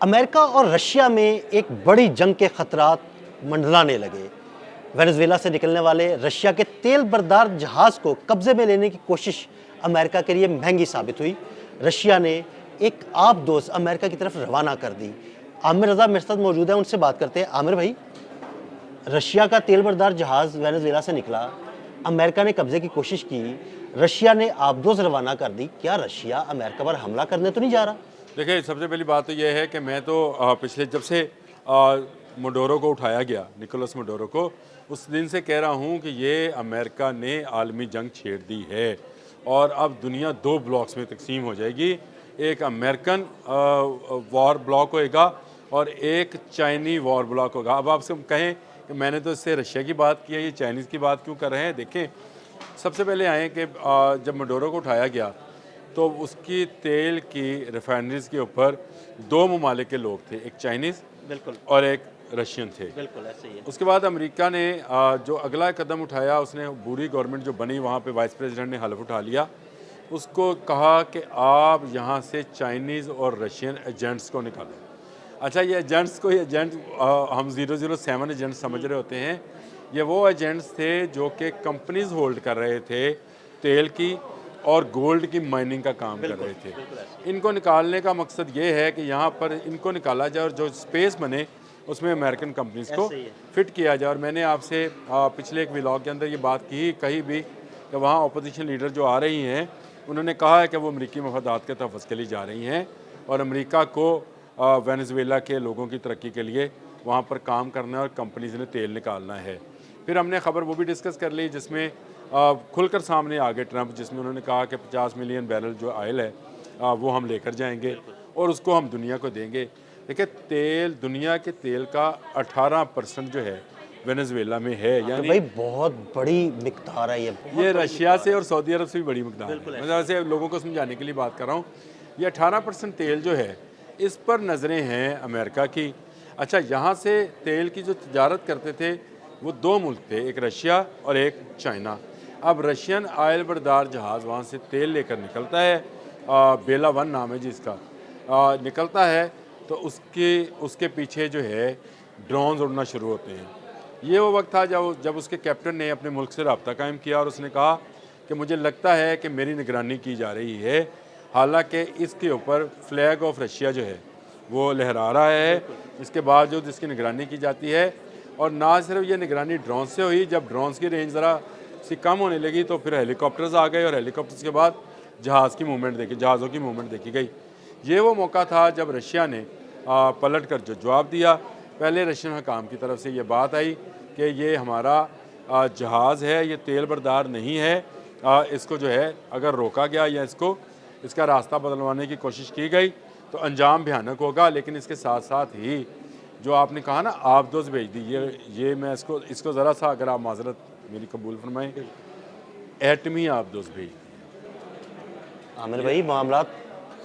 America और Russia में एक बड़ी जंग के खतरात मंडराने लगे। वेनेजुएला से निकलने वाले रशिया के तेल बरदार जहाज को कब्जे में लेने की कोशिश अमेरिका के लिए महंगी साबित हुई। रशिया ने एक आबदोज अमेरिका की तरफ रवाना कर दी। आमिर रजा मेरे साथ मौजूद है, उनसे बात करते हैं। आमिर भाई, रशिया का तेल बरदार जहाज वेनेजुएला से निकला, अमेरिका ने कब्जे की कोशिश की, रशिया ने आबदोज रवाना कर दी। क्या रशिया अमेरिका पर हमला करने तो नहीं जा रहा? देखिए, सबसे पहली बात तो ये है कि मैं तो पिछले जब से मडोरो को उठाया गया, निकोलस मडोरो को, उस दिन से कह रहा हूँ कि ये अमेरिका ने आलमी जंग छेड़ दी है और अब दुनिया दो ब्लॉक्स में तकसीम हो जाएगी। एक अमेरिकन वॉर ब्लॉक होएगा और एक चाइनी वॉर ब्लॉक होगा। अब आपसे कहें कि मैंने तो इससे रशिया की बात की है, ये चाइनीज़ की बात क्यों कर रहे हैं? देखें, सबसे पहले आए कि जब मडोरो को उठाया गया तो उसकी तेल की रिफाइनरीज के ऊपर दो ममालिक के लोग थे, एक चाइनीज़ बिल्कुल और एक रशियन थे। बिल्कुल ऐसे ही है। उसके बाद अमेरिका ने जो अगला कदम उठाया, उसने बुरी गवर्नमेंट जो बनी वहाँ पे वाइस प्रेसिडेंट ने हल्फ उठा लिया, उसको कहा कि आप यहाँ से चाइनीज़ और रशियन एजेंट्स को निकालो। अच्छा, ये एजेंट्स को, ये एजेंट हम 007 एजेंट समझ रहे होते हैं, ये वो एजेंट्स थे जो कि कंपनीज होल्ड कर रहे थे तेल की और गोल्ड की माइनिंग का काम कर रहे थे। इनको निकालने का मकसद ये है कि यहाँ पर इनको निकाला जाए और जो स्पेस बने उसमें अमेरिकन कंपनीज को फिट किया जाए। और मैंने आपसे पिछले एक व्लॉग के अंदर ये बात कही भी कि वहाँ अपोजिशन लीडर जो आ रही हैं, उन्होंने कहा है कि वो अमरीकी मफादात के तहफ़्फ़ुज़ के लिए जा रही हैं और अमरीका को वेनेजुएला के लोगों की तरक्की के लिए वहाँ पर काम करना है और कंपनीज ने तेल निकालना है। फिर हमने ख़बर वो भी डिस्कस कर ली जिसमें खुलकर सामने आ गए ट्रंप, जिसमें उन्होंने कहा कि 50 मिलियन बैरल जो ऑयल है वो हम लेकर जाएंगे और उसको हम दुनिया को देंगे। देखिए, तेल, दुनिया के तेल का 18% जो है वेनेजुएला में है, तो यानी भाई बहुत बड़ी मिकदार है ये रशिया से और सऊदी अरब से भी बड़ी मिकदार है। मैं ऐसे लोगों को समझाने के लिए बात कर रहा हूँ। ये 18% तेल जो है, इस पर नज़रें हैं अमेरिका की। अच्छा, यहाँ से तेल की जो तजारत करते थे वो दो मुल्क थे, एक रशिया और एक चाइना। अब रशियन आयल बरदार जहाज़ वहाँ से तेल लेकर निकलता है, बेला वन नाम है जिसका, निकलता है तो उसके पीछे जो है ड्रोन्स उड़ना शुरू होते हैं। ये वो वक्त था जब उसके कैप्टन ने अपने मुल्क से रब्ता कायम किया और उसने कहा कि मुझे लगता है कि मेरी निगरानी की जा रही है, हालांकि इसके ऊपर फ्लैग ऑफ रशिया जो है वो लहरा रहा है। इसके बावजूद इसकी निगरानी की जाती है और ना सिर्फ ये निगरानी ड्रोन से हुई, जब ड्रोन्स की रेंज ज़रा सी कम होने लगी तो फिर हेलीकॉप्टर्स आ गए और हेलीकॉप्टर्स के बाद जहाज़ों की मूवमेंट देखी गई। ये वो मौका था जब रशिया ने पलट कर जो जवाब दिया। पहले रशियन हुकाम की तरफ से ये बात आई कि ये हमारा जहाज़ है, ये तेल बरदार नहीं है, इसको जो है अगर रोका गया या इसका रास्ता बदलवाने की कोशिश की गई तो अंजाम भयानक होगा। लेकिन इसके साथ साथ ही जो आपने कहा ना आबदोज भेज दी, ये मैं इसको ज़रा सा अगर आप माजरत मेरी कबूल फरमाएँ, एटमी आबदोज भेज दी। आमिर भाई, मामला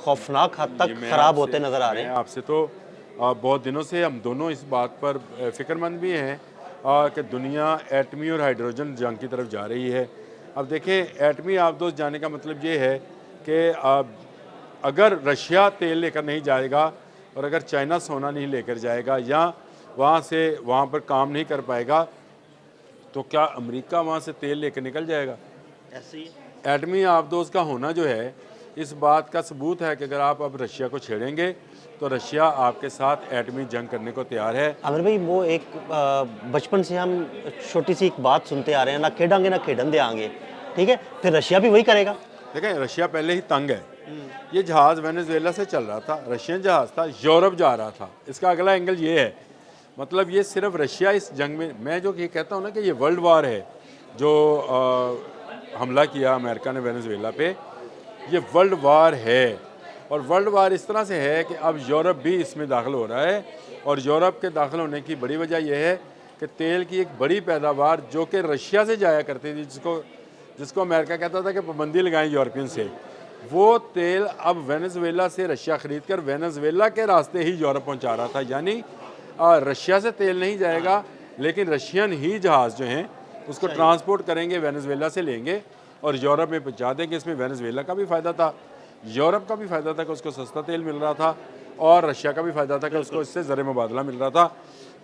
खौफनाक हद तक खराब होते नजर आ रहे हैं। आपसे तो बहुत दिनों से हम दोनों इस बात पर फ़िक्रमंद भी हैं कि दुनिया एटमी और हाइड्रोजन जंग की तरफ जा रही है। अब देखें, एटमी आबदोज जाने का मतलब ये है कि अगर रशिया तेल लेकर नहीं जाएगा और अगर चाइना सोना नहीं लेकर जाएगा या वहाँ पर काम नहीं कर पाएगा तो क्या अमेरिका वहाँ से तेल लेकर निकल जाएगा? ऐसे ही एटमी आबदोज का होना जो है इस बात का सबूत है कि अगर आप अब रशिया को छेड़ेंगे तो रशिया आपके साथ एटमी जंग करने को तैयार है। आमिर भाई, वो एक बचपन से हम छोटी सी एक बात सुनते आ रहे हैं, ना खेडेंगे ना खेडन देंगे, ठीक है? फिर रशिया भी वही करेगा। देखें, रशिया पहले ही तंग है। ये जहाज़ वेनेजुएला से चल रहा था, रशियन जहाज़ था, यूरोप जा रहा था। इसका अगला एंगल ये है, मतलब ये सिर्फ रशिया इस जंग में, मैं जो ये कहता हूँ ना कि ये वर्ल्ड वार है जो हमला किया अमेरिका ने वेनेजुएला पे, ये वर्ल्ड वार है। और वर्ल्ड वार इस तरह से है कि अब यूरोप भी इसमें दाखिल हो रहा है और यूरोप के दाखिल होने की बड़ी वजह यह है कि तेल की एक बड़ी पैदावार जो कि रशिया से जाया करती थी, जिसको अमेरिका कहता था कि पाबंदी लगाएं यूरोपियन से, वो तेल अब वेनेजुएला से रशिया ख़रीद कर वेनेजुएला के रास्ते ही यूरोप पहुंचा रहा था। यानी रशिया से तेल नहीं जाएगा, लेकिन रशियन ही जहाज़ जो हैं उसको ट्रांसपोर्ट करेंगे, वेनेजुएला से लेंगे और यूरोप में पहुंचा देंगे। इसमें वेनेजुएला का भी फ़ायदा था, यूरोप का भी फ़ायदा था कि उसको सस्ता तेल मिल रहा था और रशिया का भी फ़ायदा था कि उसको इससे ज़र मुबादला मिल रहा था।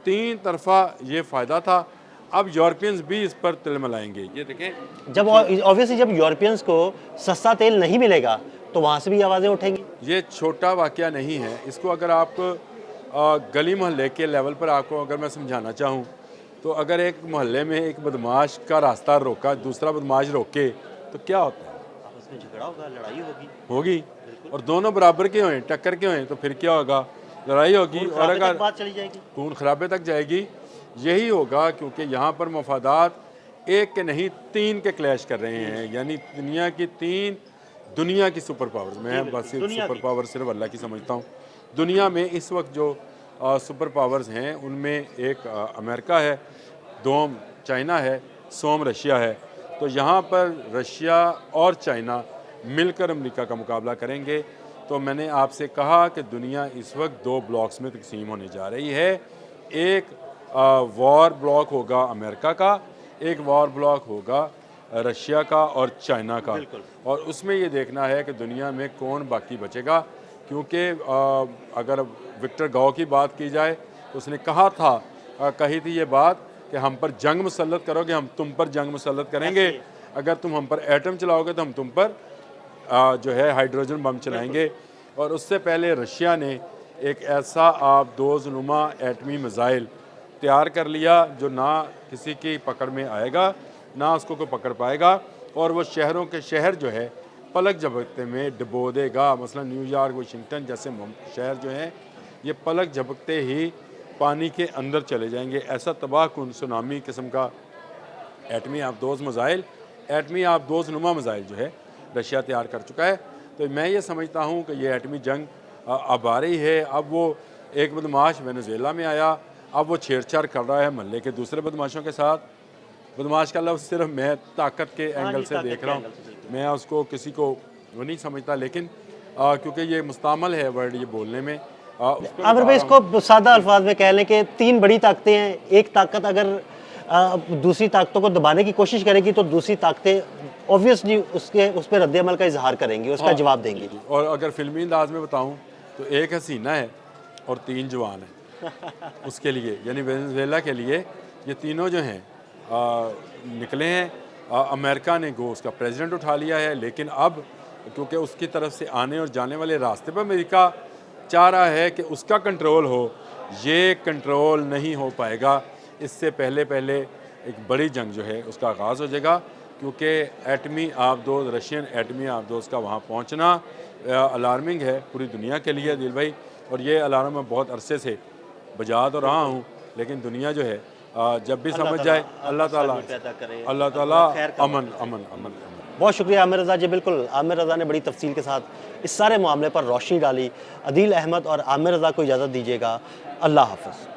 तीन तरफ़ा ये फ़ायदा था। अब यूरोपियंस भी इस पर तिलमिलाएंगे। ये देखें, जब ऑब्वियसली जब यूरोपियंस को सस्ता तेल नहीं मिलेगा तो वहाँ से भी आवाज़ें उठेंगी। ये छोटा वाक़या नहीं है। इसको अगर आप गली मोहल्ले के लेवल पर आपको अगर मैं समझाना चाहूँ, तो अगर एक मोहल्ले में एक बदमाश का रास्ता रोका, दूसरा बदमाश रोके, तो क्या होता है? आपस में झगड़ा होगा, लड़ाई होगी। और दोनों बराबर के हों, टक्कर के हों, तो फिर क्या होगा? लड़ाई होगी। और अगर बात चली जाएगी, खून खराबे तक जाएगी। यही होगा, क्योंकि यहाँ पर मफादात एक के नहीं तीन के क्लैश कर रहे हैं। यानी दुनिया की तीन दुनिया की सुपर पावर्स, मैं बस सुपर पावर सिर्फ अल्लाह की समझता हूँ। दुनिया में इस वक्त जो सुपर पावर्स हैं उनमें एक अमेरिका है, दोम चाइना है, सोम रशिया है। तो यहाँ पर रशिया और चाइना मिलकर अमेरिका का मुकाबला करेंगे। तो मैंने आपसे कहा कि दुनिया इस वक्त दो ब्लॉक्स में तकसीम होने जा रही है। एक वॉर ब्लॉक होगा अमेरिका का, एक वॉर ब्लॉक होगा रशिया का और चाइना का। और उसमें ये देखना है कि दुनिया में कौन बाकी बचेगा। क्योंकि अगर विक्टर गाओ की बात की जाए तो उसने कहा था, कही थी ये बात कि हम पर जंग मुसल्लत करोगे, हम तुम पर जंग मुसल्लत करेंगे। अगर तुम हम पर एटम चलाओगे तो हम तुम पर जो है हाइड्रोजन बम चलाएंगे। और उससे पहले रशिया ने एक ऐसा आबदोज़नुमा एटमी मिज़ाइल तैयार कर लिया जो ना किसी की पकड़ में आएगा, ना उसको कोई पकड़ पाएगा। और वो शहरों के शहर जो है पलक झपकते में डुबो देगा। मसलन न्यूयॉर्क, वाशिंगटन जैसे शहर जो हैं ये पलक झपकते ही पानी के अंदर चले जाएंगे। ऐसा तबाहकुन सुनामी किस्म का एटमी आबदोज़ मिज़ाइल, एटमी आबदोज़नुमा मिज़ाइल जो है रशिया तैयार कर चुका है। तो मैं ये समझता हूँ कि ये एटमी जंग अब आ रही है। अब वो एक बदमाश वेनेजुएला में आया, अब वो छेड़छाड़ कर रहा है मोहल्ले के दूसरे बदमाशों के साथ। बदमाश का लफ्ज़ सिर्फ मैं ताकत के एंगल से देख रहा हूँ, मैं उसको किसी को वो नहीं समझता। लेकिन क्योंकि ये मुस्तामल है वर्ड ये बोलने में। आमिर भाई, इसको सादा अल्फाज में कह लें कि तीन बड़ी ताकतें हैं। एक ताकत अगर दूसरी ताकतों को दबाने की कोशिश करेगी तो दूसरी ताकतें ऑब्वियसली उस पर रद्द-ए-अमल का इजहार करेंगी, उसका जवाब देंगी। और अगर फिल्मी अंदाज में बताऊँ तो एक हसीना है और तीन जवान हैं उसके लिए, यानी वेनेजुएला के लिए ये तीनों जो हैं निकले हैं। अमेरिका ने उसका प्रेसिडेंट उठा लिया है। लेकिन अब क्योंकि उसकी तरफ से आने और जाने वाले रास्ते पर अमेरिका चाह रहा है कि उसका कंट्रोल हो, ये कंट्रोल नहीं हो पाएगा। इससे पहले एक बड़ी जंग जो है उसका आगाज़ हो जाएगा। क्योंकि एटमी आबदोज़, रशियन एटमी आबदोज़ का वहाँ पहुँचना अलार्मिंग है पूरी दुनिया के लिए दिल भाई। और ये अलार्म मैं बहुत अरसे से बजा तो रहा हूँ, लेकिन दुनिया जो है जब भी समझ जाए अल्लाह ताला अमन। बहुत शुक्रिया आमिर रज़ा जी। बिल्कुल, आमिर रज़ा ने बड़ी तफसील के साथ इस सारे मामले पर रोशनी डाली। अदील अहमद और आमिर रज़ा को इजाज़त दीजिएगा। अल्लाह हाफ़िज़।